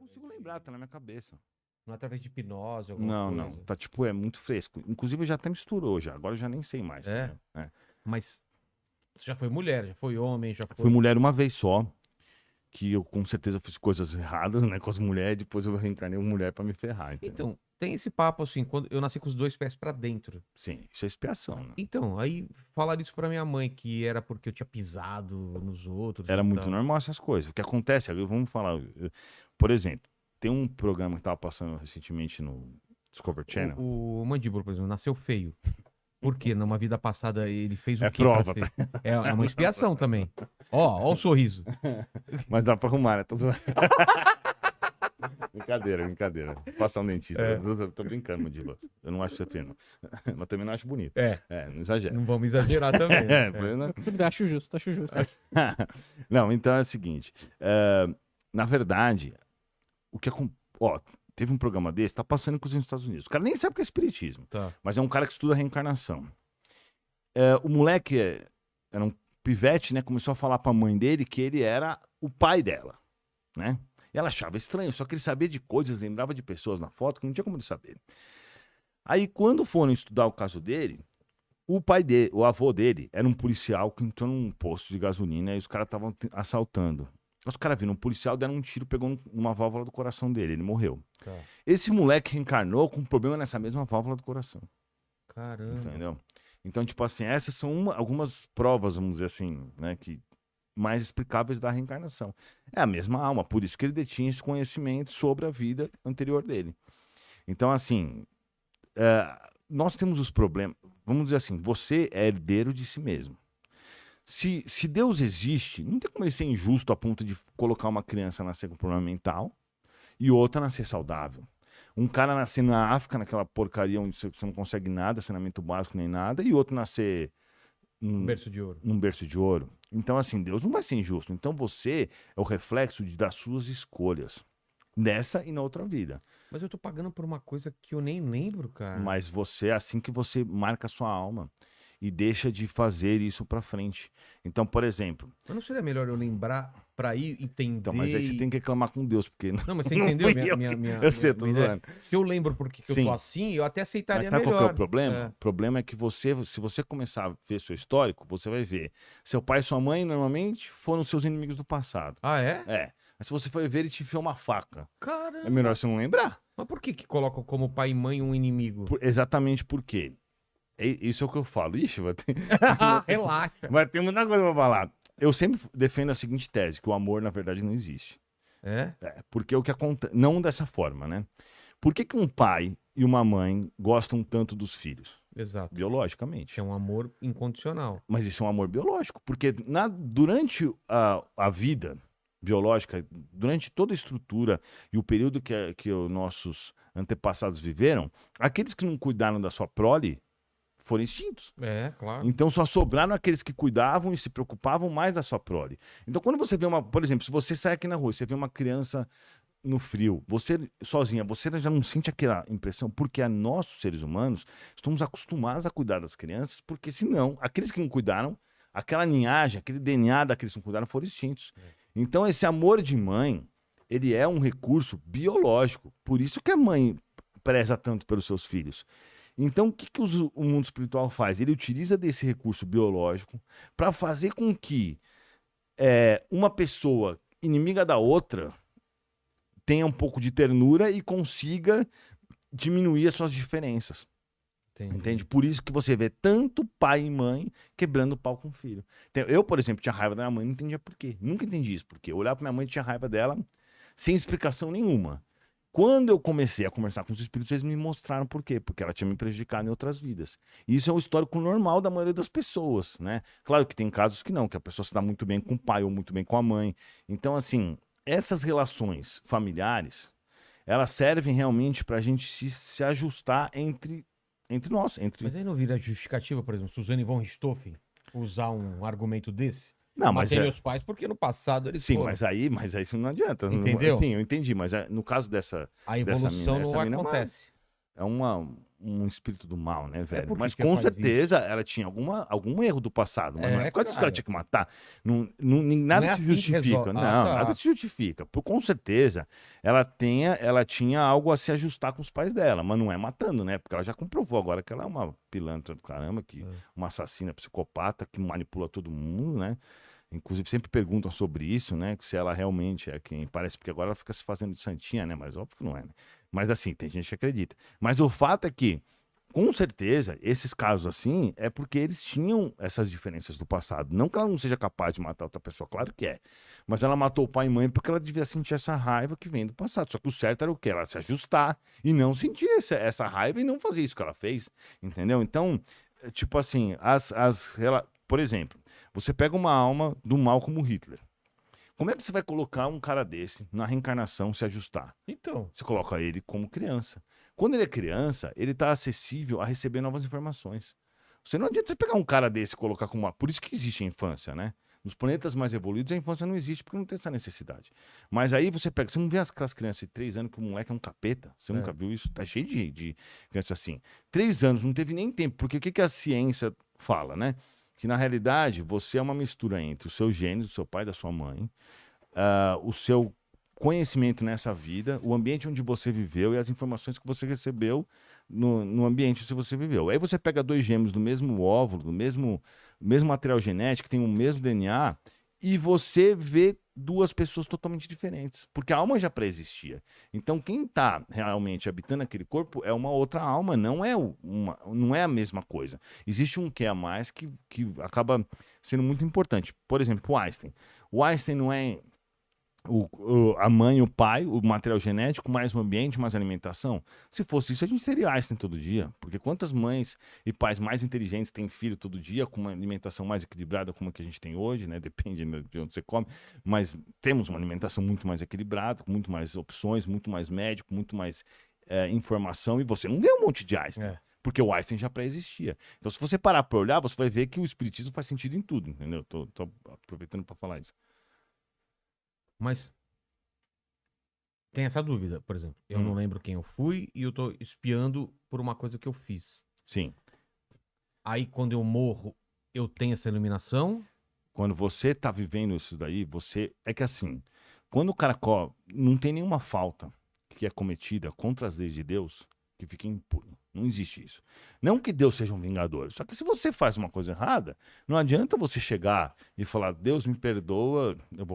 consigo lembrar, tá na minha cabeça. Não é através de hipnose, alguma Não, coisa? não. Tá tipo, é muito fresco. Inclusive já até misturou já. Agora eu já nem sei mais. É? Tá, né? Mas você já foi mulher, já foi homem, já Fui foi... mulher uma vez só. Que eu com certeza fiz coisas erradas, né? Com as mulheres. Depois eu reencarnei uma mulher pra me ferrar. Entendeu? Então, tem esse papo assim, quando eu nasci com os 2 pés pra dentro. Sim, isso é expiação, né? Então, aí falaram isso pra minha mãe, que era porque eu tinha pisado nos outros. Era e muito tal. normal essas coisas. O que acontece, vamos falar. Por exemplo, tem um programa que tava passando recentemente no Discovery Channel. O Mandíbula, por exemplo, nasceu feio. Por quê? Numa vida passada ele fez o É quê pra prova, ser? É uma expiação também. Ó o sorriso. Mas dá pra arrumar, né? Brincadeira, brincadeira. Passar um dentista. Tô brincando, Mandíbula. Eu não acho você feio, não. Mas também não acho bonito. É, Não exagera. não vamos exagerar também. Né? Né? Acho justo, acho justo. Não, então é o seguinte. Na verdade, o que ó, teve um programa desse, tá passando com os Estados Unidos. O cara nem sabe o que é espiritismo, Tá. mas é um cara que estuda reencarnação. O moleque era um pivete, né? Começou a falar pra mãe dele que ele era o pai dela, né? E ela achava estranho, só que ele sabia de coisas, lembrava de pessoas na foto que não tinha como ele saber. Aí, quando foram estudar o caso dele, o pai dele, o avô dele, era um policial que entrou num posto de gasolina e os caras estavam assaltando. Os caras viram um policial, deram um tiro, pegou numa válvula do coração dele, ele morreu. Tá. Esse moleque reencarnou com um problema nessa mesma válvula do coração, Caramba. entendeu? Então, tipo assim, essas são algumas provas, vamos dizer assim, né, que mais explicáveis da reencarnação. É a mesma alma, por isso que ele detinha esse conhecimento sobre a vida anterior dele. Então, assim, nós temos os problemas, vamos dizer assim, você é herdeiro de si mesmo. Se Deus existe, não tem como ele ser injusto a ponto de colocar uma criança nascer com problema mental e outra nascer saudável. Um cara nascer na África, naquela porcaria onde você não consegue nada, saneamento básico nem nada, e outro nascer Berço de ouro. num berço de ouro. Então, assim, Deus não vai ser injusto. Então, você é o reflexo das suas escolhas, nessa e na outra vida. Mas eu tô pagando por uma coisa que eu nem lembro, cara. Mas você é assim que você marca a sua alma e deixa de fazer isso pra frente. Então, por exemplo... Mas não seria melhor eu lembrar pra ir entender... Então, mas aí você tem que reclamar com Deus, porque... Não, mas você não entendeu fui eu que- minha Eu sei, tô ideia? zoando. Se eu lembro porque que eu Sim. tô assim, eu até Mas aceitaria sabe melhor. qual que é o problema? É. O problema é que se você começar a ver seu histórico, você vai ver. Seu pai e sua mãe, normalmente, foram seus inimigos do passado. Ah, é? É. Mas se você for ver, ele te enfiou uma faca. Caramba. É melhor você não lembrar. Mas por que colocam como pai e mãe um inimigo? Exatamente porque. Isso é o que eu falo. Ixi, Relaxa. vai ter muita coisa pra falar. Eu sempre defendo a seguinte tese, que o amor, na verdade, não existe. É? Porque o que acontece... Não dessa forma, né? Por que um pai e uma mãe gostam tanto dos filhos? Exato. Biologicamente. É um amor incondicional. Mas isso é um amor biológico, porque durante a vida biológica, durante toda a estrutura e o período que os nossos antepassados viveram, aqueles que não cuidaram da sua prole foram extintos. É, claro. Então só sobraram aqueles que cuidavam e se preocupavam mais da sua prole. Então quando você vê por exemplo, se você sai aqui na rua e você vê uma criança no frio, você sozinha, você já não sente aquela impressão, porque nós, seres humanos, estamos acostumados a cuidar das crianças, porque senão, aqueles que não cuidaram, aquela linhagem, aquele DNA daqueles que não cuidaram foram extintos. Então esse amor de mãe, ele é um recurso biológico, por isso que a mãe preza tanto pelos seus filhos. Então o que o mundo espiritual faz? Ele utiliza desse recurso biológico para fazer com que uma pessoa inimiga da outra tenha um pouco de ternura e consiga diminuir as suas diferenças. Entendi. Entende? Por isso que você vê tanto pai e mãe quebrando o pau com o filho. Então, eu, por exemplo, tinha raiva da minha mãe, não entendia por quê. Nunca entendi isso, porque eu olhava pra minha mãe e tinha raiva dela sem explicação nenhuma. Quando eu comecei a conversar com os espíritos, eles me mostraram por quê. Porque ela tinha me prejudicado em outras vidas. E isso é um histórico normal da maioria das pessoas, né? Claro que tem casos que não, que a pessoa se dá muito bem com o pai ou muito bem com a mãe. Então, assim, essas relações familiares, elas servem realmente pra gente se ajustar entre nós. Mas aí não vira justificativa, por exemplo, Suzane von Richthofen usar um argumento desse? Não, mas Matei meus pais porque no passado eles sim, foram. mas aí isso não adianta. Entendeu? Sim, eu entendi, mas no caso dessa A dessa evolução mina, não essa mina acontece. é uma um espírito do mal, né, velho? por que Mas que com faz certeza ela tinha algum erro do passado. Mas não é por causa disso que ela cara. tinha que matar. Nada Não é se assim que justifica. resolve. Não, Ah, tá. nada se justifica. Com certeza ela tinha algo a se ajustar com os pais dela, mas não é matando, né? Porque ela já comprovou agora que ela é uma pilantra do caramba, uma assassina, psicopata, que manipula todo mundo, né? Inclusive, sempre perguntam sobre isso, né? Se ela realmente é quem parece, porque agora ela fica se fazendo de santinha, né? Mas óbvio que não é, né? Mas assim, tem gente que acredita. Mas o fato é que, com certeza, esses casos assim é porque eles tinham essas diferenças do passado. Não que ela não seja capaz de matar outra pessoa, claro que é. Mas ela matou o pai e mãe porque ela devia sentir essa raiva que vem do passado. Só que o certo era o quê? Ela se ajustar e não sentir essa raiva e não fazer isso que ela fez. Entendeu? Então, tipo assim, por exemplo, você pega uma alma do mal como Hitler. Como é que você vai colocar um cara desse na reencarnação se ajustar? Então. Você coloca ele como criança. Quando ele é criança, ele está acessível a receber novas informações. Você não adianta você pegar um cara desse e colocar como uma... Por isso que existe a infância, né? Nos planetas mais evoluídos, a infância não existe porque não tem essa necessidade. Mas aí você pega... Você não vê aquelas crianças de 3 anos que o moleque é um capeta? Você nunca viu isso? Tá cheio de criança assim. 3 anos, não teve nem tempo. Porque o que a ciência fala, né? Que na realidade você é uma mistura entre os seus genes, do seu pai e da sua mãe, o seu conhecimento nessa vida, o ambiente onde você viveu e as informações que você recebeu no ambiente onde você viveu. Aí você pega 2 gêmeos do mesmo óvulo, do mesmo material genético, que tem o mesmo DNA, e você vê 2 pessoas totalmente diferentes, porque a alma já pré-existia. Então quem está realmente habitando aquele corpo é uma outra alma, não é a mesma coisa. Existe um que a mais que acaba sendo muito importante. Por exemplo, o Einstein. O Einstein não é a mãe, o pai, o material genético, mais o ambiente, mais a alimentação. Se fosse isso, a gente teria Einstein todo dia. Porque quantas mães e pais mais inteligentes têm filho todo dia, com uma alimentação mais equilibrada como a que a gente tem hoje, né? Depende de onde você come. Mas temos uma alimentação muito mais equilibrada, com muito mais opções, muito mais médico, muito mais informação. E você não vê um monte de Einstein. Porque o Einstein já pré-existia. Então, se você parar para olhar, você vai ver que o espiritismo faz sentido em tudo, entendeu? Tô aproveitando para falar isso. Mas tem essa dúvida, por exemplo. Eu não lembro quem eu fui e eu tô espiando por uma coisa que eu fiz. Sim. Aí, quando eu morro, eu tenho essa iluminação? Quando você tá vivendo isso daí, é que assim, quando o cara não tem nenhuma falta que é cometida contra as leis de Deus que fica impune. Não existe isso. Não que Deus seja um vingador. Só que se você faz uma coisa errada, não adianta você chegar e falar, Deus me perdoa, eu vou